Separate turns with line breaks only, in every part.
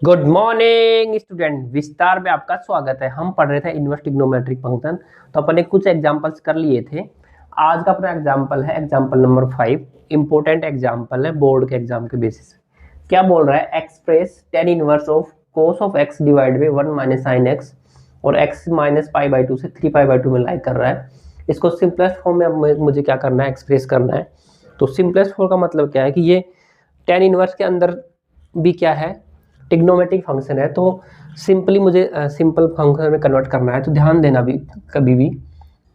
Good morning student, विस्तार में आपका स्वागत है। हम पढ़ रहे थे इनवर्स ट्रिग्नोमेट्रिक फंक्शन। तो अपन ने कुछ एग्जांपल्स कर लिए थे। आज का अपना एग्जांपल है एग्जांपल नंबर 5। इंपॉर्टेंट एग्जांपल है बोर्ड के एग्जाम के बेसिस। क्या बोल रहा है? Express tan inverse of cos of x divide by 1 minus sine x और एक्स माइनस पाई बाई 2 से 3 पाई बाई 2 में लाइक कर रहा है। इसको सिंपलेस्ट फॉर्म में मुझे क्या करना है? एक्सप्रेस करना है। तो सिंपलेस्ट फॉर्म का मतलब क्या है कि ये टेन इनवर्स के अंदर भी क्या है? ट्रिग्नोमेट्रिक फंक्शन है। तो सिंपली मुझे सिंपल फंक्शन में कन्वर्ट करना है। तो ध्यान देना भी कभी भी।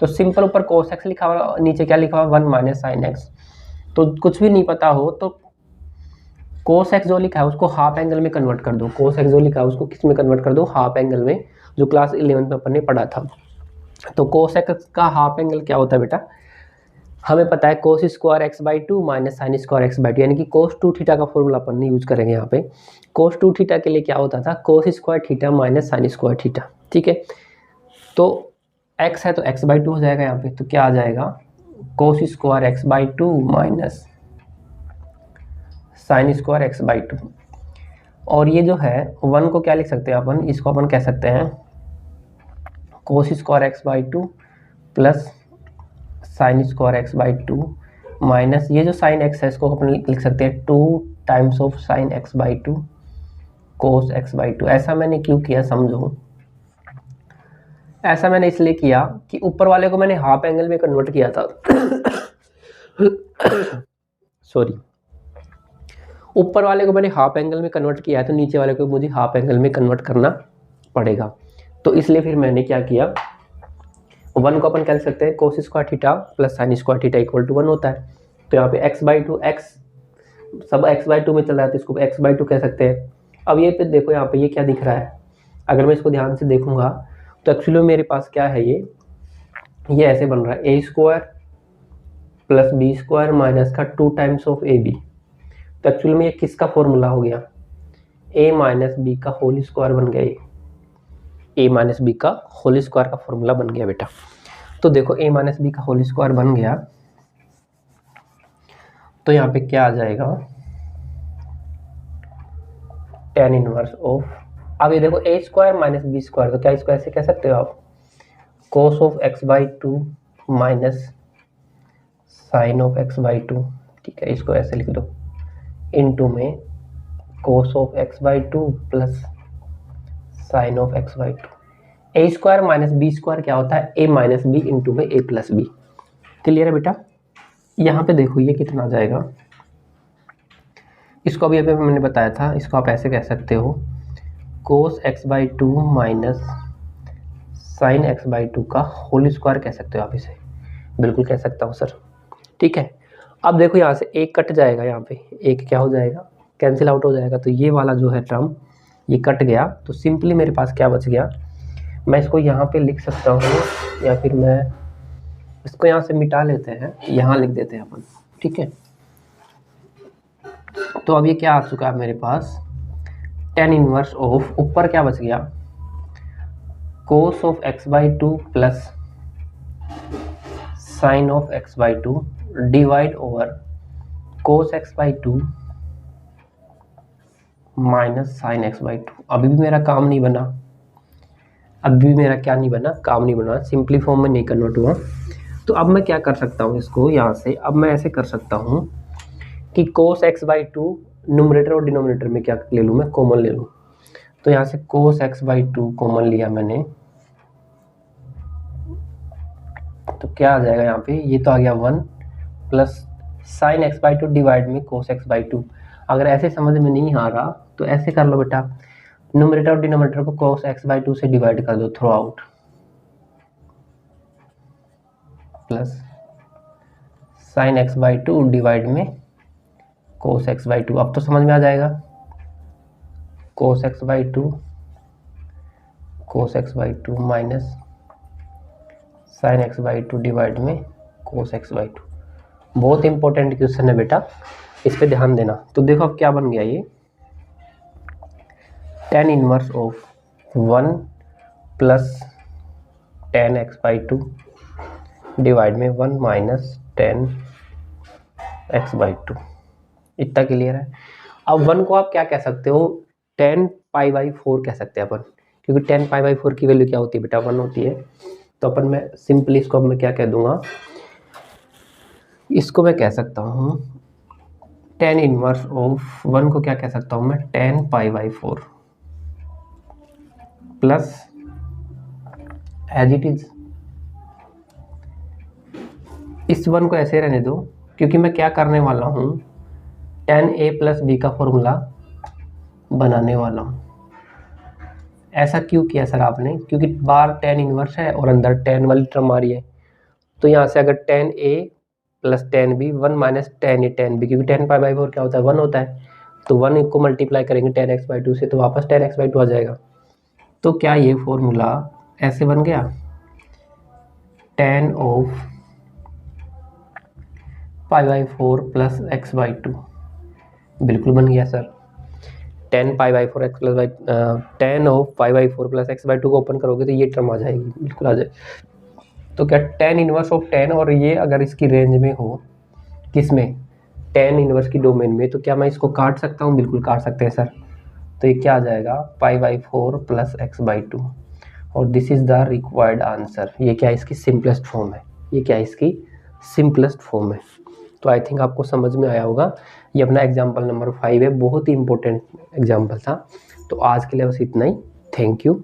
तो सिंपल ऊपर कोस एक्स लिखा हुआ, नीचे क्या लिखा हुआ? 1 माइनस साइन एक्स। तो कुछ भी नहीं पता हो तो कोस एक्स जो लिखा है उसको हाफ एंगल में कन्वर्ट कर दो। कोस एक्स जो लिखा है उसको किस में कन्वर्ट कर दो? हाफ एंगल में, जो क्लास 11 में अपन ने पढ़ा था। तो कोस एक्स का हाफ एंगल क्या होता है बेटा? हमें पता है cos square x by 2 minus sine square x by 2, यानी कि कोस 2 थीटा का फॉर्मूला अपन ने यूज करेंगे यहाँ पे। कोस 2 थीटा के लिए क्या होता था? कोस square theta minus sign square theta. ठीक है, तो एक्स है तो एक्स बाई 2 हो जाएगा यहाँ पे। तो क्या आ जाएगा? Cos square x by 2 minus sine square x by 2। और ये जो है 1 को क्या लिख सकते हैं अपन? इसको अपन कह सकते हैं cos square x by 2 plus sine square x by 2 minus ये जो साइन एक्स है इसको अपन लिख सकते हैं 2 times of sine x by 2 cos x by 2। ऐसा मैंने क्यों किया समझो। ऐसा मैंने इसलिए किया कि ऊपर वाले को मैंने हाफ एंगल में कन्वर्ट किया था। सॉरी, ऊपर वाले को मैंने हाफ एंगल में कन्वर्ट किया है तो नीचे वाले को मुझे हाफ एंगल में कन्वर्ट करना पड़ेगा। तो इसलिए फिर मैंने क्या किया, 1 को अपन कह सकते हैं cos square theta plus sine square theta equal to 1 होता है। तो यहाँ पे एक्स बाई 2, एक्स सब एक्स बाई 2 में चल रहा है तो इसको एक्स बाई 2 कह सकते हैं। अब ये पे देखो, यहाँ पे ये क्या दिख रहा है? अगर मैं इसको ध्यान से देखूंगा तो एक्चुअली मेरे पास क्या है, ये ऐसे बन रहा है A square plus B square minus का 2 टाइम्स ऑफ ए बी। तो एक्चुअली में ये किसका फॉर्मूला हो गया? ए माइनस बी का होल स्क्वायर बन गया। ए माइनस बी का होल स्क्वायर का फॉर्मूला बन गया बेटा। तो देखो ए माइनस बी का होल स्क्वायर बन गया तो यहाँ पे क्या आ जाएगा? टेन इनवर्स ऑफ, अब ये देखो A square minus B square, तो क्या इसको ऐसे कह सकते हो आप? Cos of x by 2 minus sine of x by 2। ठीक है, इसको ऐसे लिख दो इनटू में cos of x by 2 plus sine of x by 2। A square minus B square क्या होता है? ए माइनस बी इंटू में ए प्लस बी। क्लियर है बेटा? यहाँ पे देखो ये कितना आ जाएगा। इसको अभी अभी मैंने बताया था, इसको आप ऐसे कह सकते हो cos x by 2 minus sine x by 2 का होल स्क्वायर कह सकते हो आप इसे। बिल्कुल कह सकता हूँ सर। ठीक है, अब देखो यहाँ से एक कट जाएगा, यहाँ पे एक क्या हो जाएगा? कैंसिल आउट हो जाएगा। तो ये वाला जो है टर्म ये कट गया। तो सिंपली मेरे पास क्या बच गया? मैं इसको यहाँ पे लिख सकता हूँ या फिर मैं इसको यहाँ से मिटा लेते हैं, यहाँ लिख देते हैं अपन। ठीक है, तो अब ये क्या आ चुका है मेरे पास? टेन इनवर्स ऑफ, ऊपर क्या बच गया? कोस of x by 2 plus sine of x by 2 divide over cos x by 2 minus sine x by 2। अभी भी मेरा काम नहीं बना, अभी भी मेरा क्या नहीं बना? काम नहीं बना, सिंपली फॉर्म में नहीं कन्वर्ट हुआ। तो अब मैं क्या कर सकता हूँ इसको यहाँ से? अब मैं ऐसे कर सकता हूँ कि कोस एक्स बाई 2 न्यूमरेटर और डिनोमिनेटर में क्या ले लूँ? मैं कॉमन ले लूँ। तो यहाँ से कोस एक्स बाई 2 कॉमन लिया मैंने, तो क्या आ जाएगा यहाँ पे? ये तो आ गया 1 plus sine x by 2 divide में कोस एक्स बाई 2। अगर ऐसे समझ में नहीं आ रहा तो ऐसे कर लो बेटा, न्यूमरेटर और डिनोमिनेटर को कोस एक्स बाई 2 से डिवाइड कर दो through out, plus sine x by 2 divide में कोस एक्स बाई 2। अब तो समझ में आ जाएगा, cos x by 2 cos x by 2 minus sine x by 2 divide में कोस एक्स बाई 2। बहुत इंपॉर्टेंट क्वेश्चन है बेटा, इस पे ध्यान देना। तो देखो अब क्या बन गया, ये tan inverse of 1 plus ten x by 2 divide में 1 माइनस टेन एक्स बाई 2। इतना क्लियर है? अब 1 को आप क्या कह सकते हो? 10 पाई बाई 4 कह सकते हैं अपन, क्योंकि 10 पाई बाई 4 की वैल्यू क्या होती है बेटा 1 होती है। तो अपन मैं सिंपली इसको अब मैं क्या कह दूंगा, इसको मैं कह सकता हूँ 10 इनवर्स ऑफ 1 को क्या कह सकता हूँ मैं 10 pi by 4 plus as it is, इस 1 को ऐसे रहने दो, क्योंकि मैं क्या करने वाला हूँ 10a प्लस बी का फॉर्मूला बनाने वाला हूँ। ऐसा क्यों किया सर आपने, क्योंकि बाहर 10 इनवर्स है और अंदर 10 वाली टर्म आ रही है, तो यहाँ से अगर 10a plus 10b 1 minus 10a 10b, क्योंकि 10 पाई बाई 4 क्या होता है 1 होता है, तो 1 को मल्टीप्लाई करेंगे 10x/2 से तो वापस 10x/2 आ जाएगा। तो क्या ये फॉर्मूला ऐसे बन गया 10 of pi by 4 plus x/2, बिल्कुल बन गया sir. 10 pi by 4 x plus by 10 of pi by 4 plus x/2 को ओपन करोगे तो ये टर्म आ जाएगी, बिल्कुल आ जाएगी। तो क्या 10 इनवर्स ऑफ 10, और ये अगर इसकी रेंज में हो, किस में 10 इनवर्स की डोमेन में, तो क्या मैं इसको काट सकता हूँ, बिल्कुल काट सकते हैं सर। तो ये क्या आ जाएगा पाई बाई 4 प्लस x/2, और this is the required answer. ये क्या इसकी सिंपलेस्ट फॉर्म है, ये क्या इसकी सिंपलेस्ट फॉर्म है। तो आई थिंक आपको समझ में आया होगा। ये अपना एग्जाम्पल नंबर 5 है, बहुत ही इंपॉर्टेंट एग्जाम्पल था। तो आज के लिए बस इतना ही, थैंक यू।